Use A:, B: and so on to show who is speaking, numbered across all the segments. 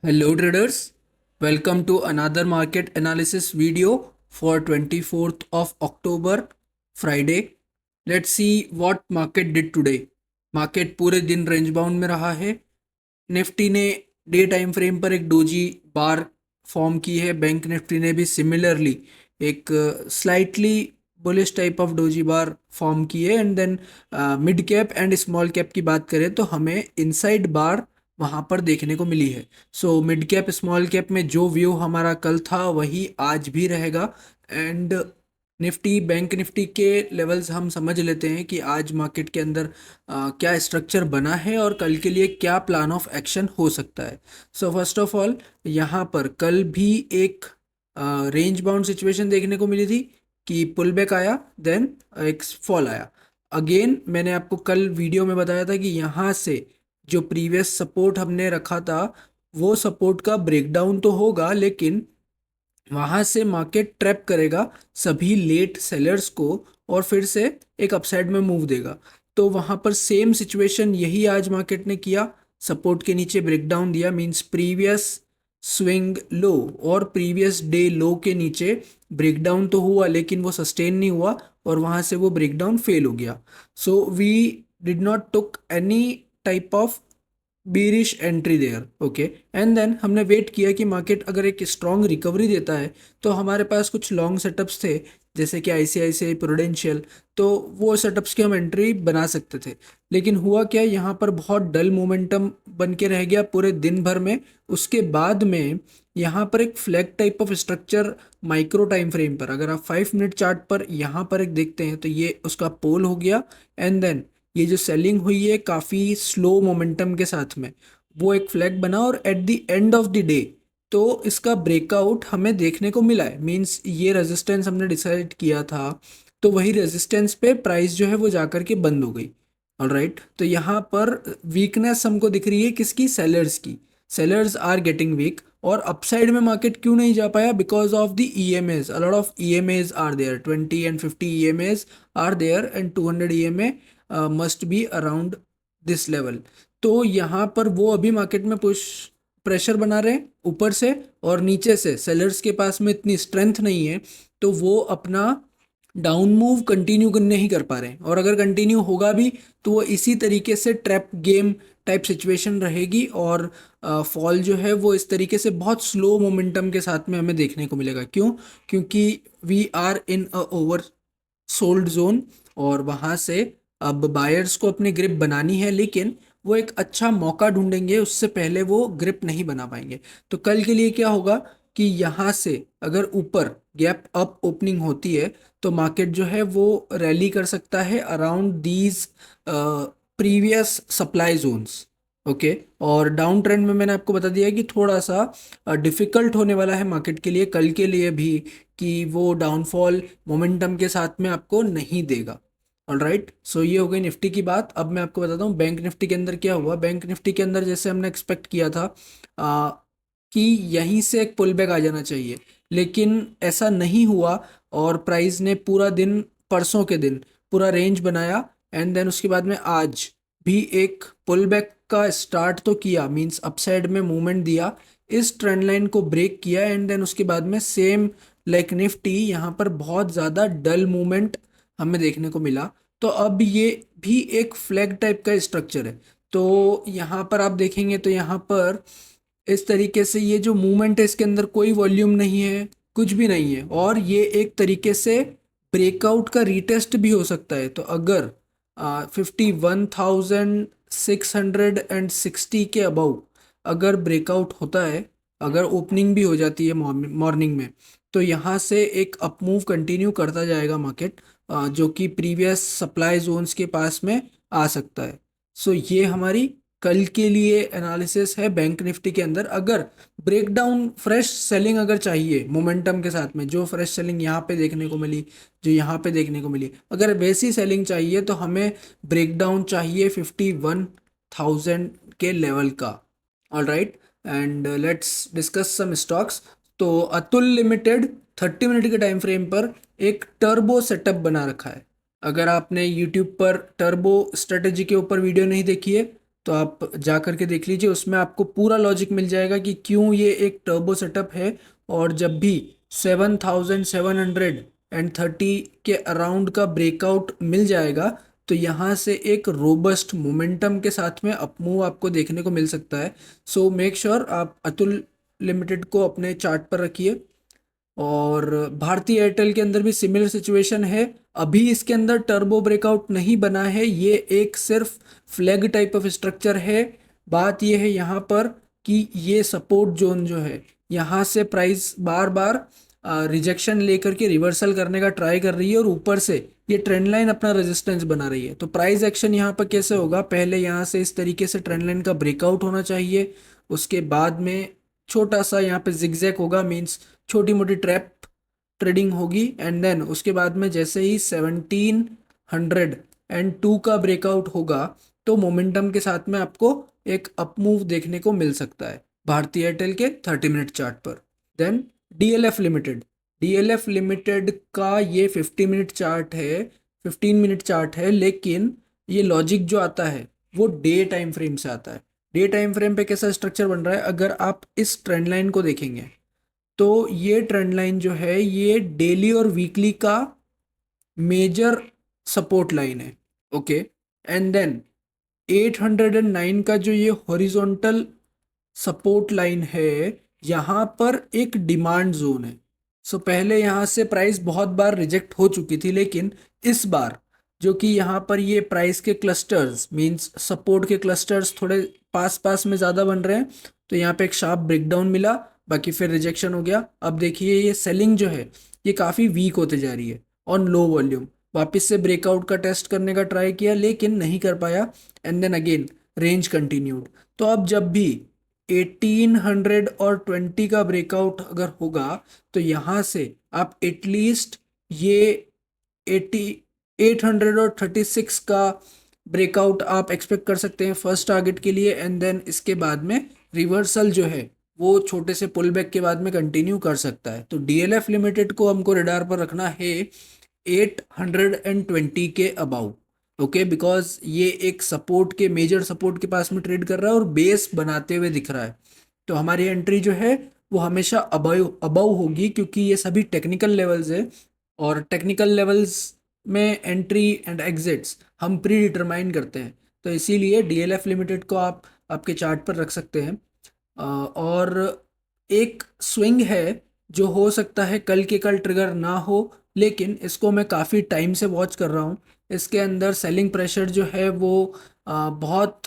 A: Hello traders, welcome to another market analysis video for 24th of October, Friday. Let's see what market did today. Market पूरे दिन range bound में रहा है. Nifty ने day time frame पर एक doji bar form की है. बैंक निफ्टी ने भी सिमिलरली एक slightly bullish type of doji bar form की है. And then mid cap and small cap की बात करें तो हमें इनसाइड बार वहाँ पर देखने को मिली है. So mid cap small cap में जो व्यू हमारा कल था वही आज भी रहेगा. एंड निफ्टी बैंक निफ्टी के लेवल्स हम समझ लेते हैं कि आज मार्केट के अंदर क्या स्ट्रक्चर बना है और कल के लिए क्या प्लान ऑफ एक्शन हो सकता है. सो फर्स्ट ऑफ ऑल यहाँ पर कल भी एक रेंज बाउंड सिचुएशन देखने को मिली थी कि पुल बैक आया देन एक फॉल आया. अगेन मैंने आपको कल वीडियो में बताया था कि यहाँ से जो प्रीवियस सपोर्ट हमने रखा था वो सपोर्ट का ब्रेकडाउन तो होगा लेकिन वहां से मार्केट ट्रैप करेगा सभी लेट सेलर्स को और फिर से एक अपसाइड में मूव देगा. तो वहां पर सेम सिचुएशन यही आज मार्केट ने किया. सपोर्ट के नीचे ब्रेकडाउन दिया मींस प्रीवियस स्विंग लो और प्रीवियस डे लो के नीचे ब्रेकडाउन तो हुआ लेकिन वो सस्टेन नहीं हुआ और वहां से वो ब्रेकडाउन फेल हो गया. So we did not took any type of bearish entry there. Okay. And then हमने वेट किया कि मार्केट अगर एक स्ट्रॉन्ग रिकवरी देता है तो हमारे पास कुछ लॉन्ग सेटअप्स थे जैसे कि आईसीआईसीआई प्रूडेंशियल. तो वो सेटअप्स की हम एंट्री बना सकते थे. लेकिन हुआ क्या, यहाँ पर बहुत डल मोमेंटम बन के रह गया पूरे दिन भर में. उसके बाद में यहाँ पर एक flag type of structure micro time frame पर अगर आप 5 मिनट चार्ट पर यहाँ पर एक देखते हैं तो ये उसका पोल हो गया. एंड देन ये जो सेलिंग हुई है काफ़ी स्लो मोमेंटम के साथ में वो एक फ्लैग बना और at the end of the day तो इसका ब्रेकआउट हमें देखने को मिला है. मींस ये रेजिस्टेंस हमने डिसाइड किया था तो वही रेजिस्टेंस पे प्राइस जो है वो जाकर के बंद हो गई. ऑलराइट. तो यहाँ पर वीकनेस हमको दिख रही है किसकी, सेलर्स की. Sellers are getting weak. और अपसाइड में मार्केट क्यों नहीं जा पाया, because of the EMAs. A lot of EMAs are there, 20 and 50 EMAs are there and 200 EMA must be around this level. तो यहाँ पर वो अभी मार्केट में पुश प्रेशर बना रहे हैं ऊपर से और नीचे से. सेलर्स के पास में इतनी स्ट्रेंथ नहीं है तो वो अपना डाउन मूव कंटिन्यू नहीं कर पा रहे हैं. और अगर कंटिन्यू होगा भी तो वो इसी तरीके से ट्रैप गेम टाइप सिचुएशन रहेगी और फॉल जो है वो इस तरीके से बहुत स्लो मोमेंटम के साथ में हमें देखने को मिलेगा. क्यों? क्योंकि we are in a oversold zone और वहाँ से अब बायर्स को अपनी ग्रिप बनानी है लेकिन वो एक अच्छा मौका ढूंढेंगे, उससे पहले वो ग्रिप नहीं बना पाएंगे. तो कल के लिए क्या होगा कि यहाँ से अगर ऊपर गैप अप ओपनिंग होती है तो मार्केट जो है वो रैली कर सकता है around these previous supply zones. Okay. और डाउन ट्रेंड में मैंने आपको बता दिया कि थोड़ा सा डिफिकल्ट होने वाला है मार्केट के लिए कल के लिए भी कि वो डाउनफॉल मोमेंटम के साथ में आपको नहीं देगा. All right. सो ये हो गई निफ्टी की बात. अब मैं आपको बताता हूँ बैंक निफ्टी के अंदर क्या हुआ. बैंक निफ्टी के अंदर जैसे हमने एक्सपेक्ट किया था आ, कि यहीं से एक पुल बैक आ जाना चाहिए लेकिन ऐसा नहीं हुआ और प्राइस ने पूरा दिन परसों के दिन पूरा रेंज बनाया. एंड देन उसके बाद में आज भी एक पुल बैक का स्टार्ट तो किया मींस अपसाइड में मूवमेंट दिया, इस ट्रेंड लाइन को ब्रेक किया. एंड देन उसके बाद में सेम लाइक निफ्टी यहाँ पर बहुत ज़्यादा डल मूवमेंट हमें देखने को मिला. तो अब ये भी एक फ्लैग टाइप का स्ट्रक्चर है. तो यहाँ पर आप देखेंगे तो यहाँ पर इस तरीके से ये जो मूवमेंट है इसके अंदर कोई वॉल्यूम नहीं है, कुछ भी नहीं है और ये एक तरीके से ब्रेकआउट का रीटेस्ट भी हो सकता है. तो अगर 51,660 के अबव अगर ब्रेकआउट होता है, अगर ओपनिंग भी हो जाती है मॉर्निंग में तो यहाँ से एक अपमूव कंटिन्यू करता जाएगा मार्केट जो कि प्रीवियस सप्लाई जोन्स के पास में आ सकता है. सो ये हमारी कल के लिए एनालिसिस है बैंक निफ्टी के अंदर. अगर ब्रेकडाउन फ्रेश सेलिंग अगर चाहिए मोमेंटम के साथ में, जो फ्रेश सेलिंग यहाँ पे देखने को मिली, जो यहाँ पे देखने को मिली, अगर वैसी सेलिंग चाहिए तो हमें ब्रेकडाउन चाहिए 51,000 के लेवल का. All right. And let's discuss some stocks. तो अतुल लिमिटेड 30 मिनट के टाइम फ्रेम पर एक टर्बो सेटअप बना रखा है. अगर आपने यूट्यूब पर टर्बो स्ट्रेटेजी के ऊपर वीडियो नहीं देखी है तो आप जा करके देख लीजिए, उसमें आपको पूरा लॉजिक मिल जाएगा कि क्यों ये एक टर्बो सेटअप है। और जब भी 7730 के अराउंड का ब्रेकआउट मिल जाएगा तो यहाँ से एक रोबस्ट मोमेंटम के साथ में अपमूव आपको देखने को मिल सकता है। सो मेक श्योर आप अतुल लिमिटेड को अपने चार्ट पर रखिए। और भारतीय एयरटेल के अंदर भी सिमिलर सिचुएशन है। अभी इसके अंदर टर्बो ब्रेकआउट नहीं बना है, ये एक सिर्फ फ्लैग टाइप ऑफ स्ट्रक्चर है। बात ये है यहाँ पर कि ये सपोर्ट जोन जो है, यहाँ से प्राइस बार बार रिजेक्शन लेकर के रिवर्सल करने का ट्राई कर रही है और ऊपर से ये ट्रेंड लाइन अपना रेजिस्टेंस बना रही है। तो प्राइस एक्शन यहाँ पर कैसे होगा, पहले यहाँ से इस तरीके से ट्रेंड लाइन का ब्रेकआउट होना चाहिए, उसके बाद में छोटा सा यहाँ पे जिगजैग होगा, मीन्स छोटी मोटी ट्रैप ट्रेडिंग होगी। एंड देन उसके बाद में जैसे ही 1702 का ब्रेकआउट होगा तो मोमेंटम के साथ में आपको एक अपमूव देखने को मिल सकता है भारतीय एयरटेल के 30 मिनट चार्ट पर। Then DLF limited, DLF limited का ये 50 मिनट चार्ट है, 15 मिनट चार्ट है, लेकिन ये लॉजिक जो आता है वो डे टाइम फ्रेम से आता है। डे टाइम फ्रेम पे कैसा स्ट्रक्चर बन रहा है, अगर आप इस ट्रेंड लाइन को देखेंगे तो ये ट्रेंड लाइन जो है ये डेली और वीकली का मेजर सपोर्ट लाइन है। ओके, एंड देन 809 का जो ये हॉरिजॉन्टल सपोर्ट लाइन है, यहाँ पर एक डिमांड जोन है। सो पहले यहाँ से प्राइस बहुत बार रिजेक्ट हो चुकी थी, लेकिन इस बार जो कि यहाँ पर ये प्राइस के क्लस्टर्स मींस सपोर्ट के क्लस्टर्स थोड़े पास पास में ज़्यादा बन रहे हैं, तो यहाँ पे एक शार्प ब्रेकडाउन मिला, बाकी फिर रिजेक्शन हो गया। अब देखिए ये सेलिंग जो है ये काफ़ी वीक होते जा रही है ऑन लो वॉल्यूम। वापस से ब्रेकआउट का टेस्ट करने का ट्राई किया लेकिन नहीं कर पाया, and then again range continued. तो अब जब भी 1820 का ब्रेकआउट अगर होगा तो यहाँ से आप एटलीस्ट ये 836 का ब्रेकआउट आप एक्सपेक्ट कर सकते हैं फर्स्ट टारगेट के लिए। एंड देन इसके बाद में रिवर्सल जो है वो छोटे से पुल बैक के बाद में कंटिन्यू कर सकता है। तो डीएलएफ लिमिटेड को हमको रडार पर रखना है 820 के अबाउ। ओके, बिकॉज ये एक सपोर्ट के मेजर सपोर्ट के पास में ट्रेड कर रहा है और बेस बनाते हुए दिख रहा है। तो हमारी एंट्री जो है वो हमेशा अबाउ अबाउ होगी, क्योंकि ये सभी टेक्निकल लेवल्स है और टेक्निकल लेवल्स में एंट्री एंड एग्जिट्स हम प्री डिटरमाइन करते हैं। तो इसीलिए डीएलएफ लिमिटेड को आप आपके चार्ट पर रख सकते हैं। और एक स्विंग है जो हो सकता है कल के कल ट्रिगर ना हो, लेकिन इसको मैं काफ़ी टाइम से वॉच कर रहा हूँ। इसके अंदर सेलिंग प्रेशर जो है वो बहुत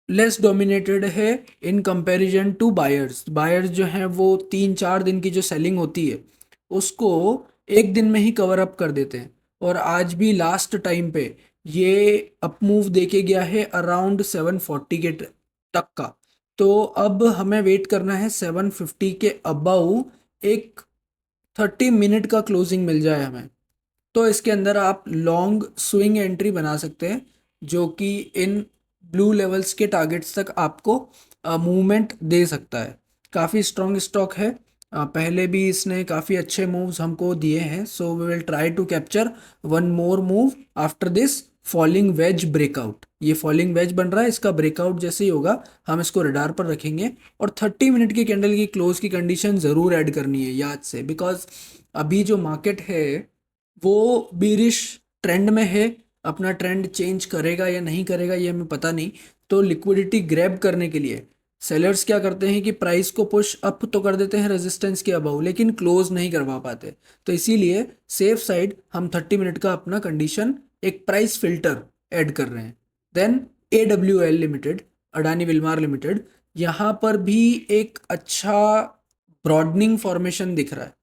A: लेस डोमिनेटेड है in comparison to buyers. Buyers जो हैं वो 3-4 दिन की जो सेलिंग होती है उसको एक दिन में ही कवर अप कर देते हैं, और आज भी लास्ट टाइम पे ये अपमूव देके गया है अराउंड 740 के तक का। तो अब हमें वेट करना है 750 के अबाउ एक 30 मिनट का क्लोजिंग मिल जाए हमें, तो इसके अंदर आप लॉन्ग स्विंग एंट्री बना सकते हैं जो कि इन ब्लू लेवल्स के टारगेट्स तक आपको मूवमेंट दे सकता है। काफ़ी स्ट्रॉन्ग स्टॉक है, पहले भी इसने काफ़ी अच्छे मूव्स हमको दिए हैं। So we will try to capture one more move after this falling wedge breakout. ये फॉलिंग वेज बन रहा है, इसका ब्रेकआउट जैसे ही होगा हम इसको रडार पर रखेंगे। और 30 मिनट की कैंडल की क्लोज की कंडीशन ज़रूर ऐड करनी है याद से, बिकॉज अभी जो मार्केट है वो बीरिश ट्रेंड में है। अपना ट्रेंड चेंज करेगा या नहीं करेगा ये हमें पता नहीं। तो लिक्विडिटी ग्रैब करने के लिए सेलर्स क्या करते हैं कि प्राइस को पुश अप तो कर देते हैं रेजिस्टेंस के अबाउ, लेकिन क्लोज नहीं करवा पाते। तो इसीलिए सेफ साइड हम 30 मिनट का अपना कंडीशन एक प्राइस फिल्टर ऐड कर रहे हैं। Then AWL limited, Adani Wilmar limited, यहाँ पर भी एक अच्छा ब्रॉडनिंग फॉर्मेशन दिख रहा है।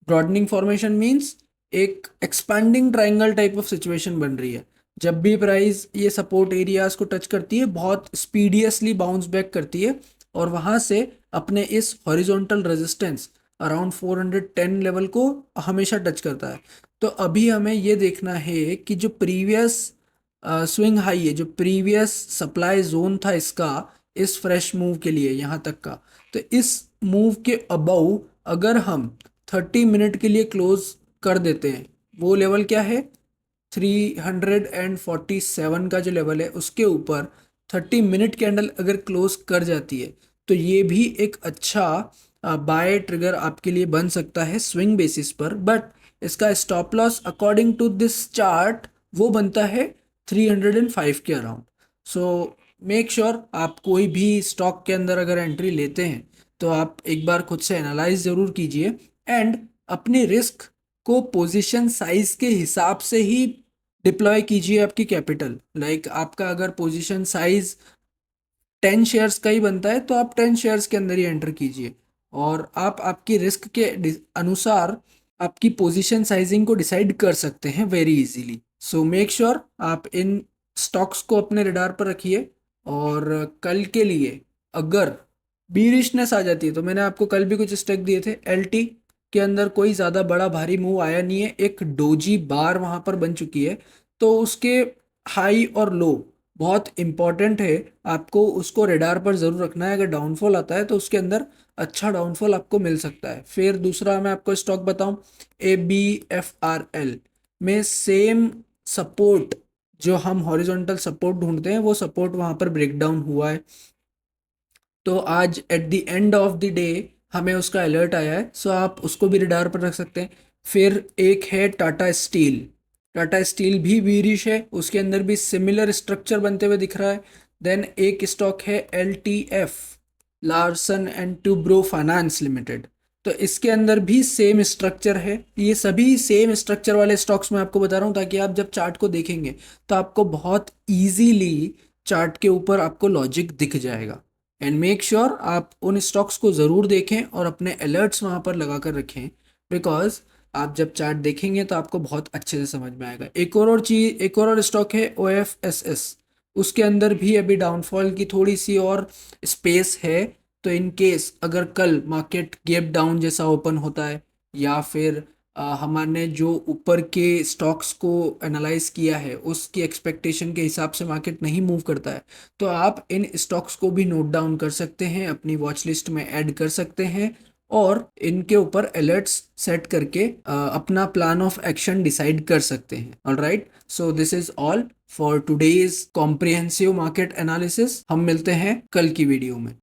A: ब्रॉडनिंग फॉर्मेशन मीन्स एक expanding triangle type of situation बन रही है। जब भी प्राइस ये सपोर्ट एरियाज को टच करती है बहुत स्पीडियसली बाउंस बैक करती है और वहाँ से अपने इस हॉरिजॉन्टल रेजिस्टेंस अराउंड 410 लेवल को हमेशा टच करता है। तो अभी हमें ये देखना है कि जो प्रीवियस स्विंग हाई है, जो प्रीवियस सप्लाई जोन था इसका इस फ्रेश मूव के लिए यहाँ तक का, तो इस मूव के अबाउ अगर हम 30 मिनट के लिए क्लोज कर देते हैं, वो लेवल क्या है 347 का जो लेवल है उसके ऊपर 30 मिनट कैंडल अगर क्लोज कर जाती है तो ये भी एक अच्छा बाय ट्रिगर आपके लिए बन सकता है स्विंग बेसिस पर। बट इसका stop loss according to this chart वो बनता है 305 के अराउंड। सो मेक श्योर आप कोई भी स्टॉक के अंदर अगर एंट्री लेते हैं तो आप एक बार खुद से एनालाइज जरूर कीजिए एंड अपने रिस्क को पोजीशन साइज के हिसाब से ही डिप्लॉय कीजिए आपकी कैपिटल। लाइक आपका अगर पोजीशन साइज 10 शेयर्स का ही बनता है तो आप 10 शेयर्स के अंदर ही एंटर कीजिए और आप आपकी रिस्क के अनुसार आपकी पोजीशन साइजिंग को डिसाइड कर सकते हैं very easily. So make sure आप इन स्टॉक्स को अपने रडार पर रखिए और कल के लिए अगर बीरिशनेस आ जाती है तो मैंने आपको कल भी कुछ स्टेक दिए थे, एलटी के अंदर कोई ज़्यादा बड़ा भारी मूव आया नहीं है, एक डोजी बार वहाँ पर बन चुकी है तो उसके हाई और लो बहुत इंपॉर्टेंट है, आपको उसको रेडार पर ज़रूर रखना है। अगर डाउनफॉल आता है तो उसके अंदर अच्छा डाउनफॉल आपको मिल सकता है। फिर दूसरा मैं आपको स्टॉक बताऊं, ABFRL में सेम सपोर्ट जो हम हॉरिजॉन्टल सपोर्ट ढूंढते हैं वो सपोर्ट वहाँ पर ब्रेकडाउन हुआ है तो आज at the end of the day हमें उसका अलर्ट आया है। सो आप उसको भी रडार पर रख सकते हैं। फिर एक है टाटा स्टील, टाटा स्टील भी बीरिश है, उसके अंदर भी सिमिलर स्ट्रक्चर बनते हुए दिख रहा है। देन एक स्टॉक है LTF, Larsen and Toubro finance limited, तो इसके अंदर भी सेम स्ट्रक्चर है। ये सभी सेम स्ट्रक्चर वाले स्टॉक्स मैं आपको बता रहा हूँ ताकि आप जब चार्ट को देखेंगे तो आपको बहुत इजीली चार्ट के ऊपर आपको लॉजिक दिख जाएगा। एंड मेक श्योर आप उन स्टॉक्स को ज़रूर देखें और अपने अलर्ट्स वहाँ पर लगा कर रखें, बिकॉज आप जब चार्ट देखेंगे तो आपको बहुत अच्छे से समझ में आएगा। एक और स्टॉक है OFSS, उसके अंदर भी अभी डाउनफॉल की थोड़ी सी और स्पेस है। तो इन केस अगर कल मार्केट गैप डाउन जैसा ओपन होता है या फिर हमने जो ऊपर के स्टॉक्स को एनालाइज किया है उसकी एक्सपेक्टेशन के हिसाब से मार्केट नहीं मूव करता है तो आप इन स्टॉक्स को भी नोट डाउन कर सकते हैं, अपनी वॉच लिस्ट में ऐड कर सकते हैं और इनके ऊपर अलर्ट्स सेट करके अपना प्लान ऑफ एक्शन डिसाइड कर सकते हैं। Alright, so this is all for today's comprehensive market analysis. हम मिलते हैं कल की वीडियो में।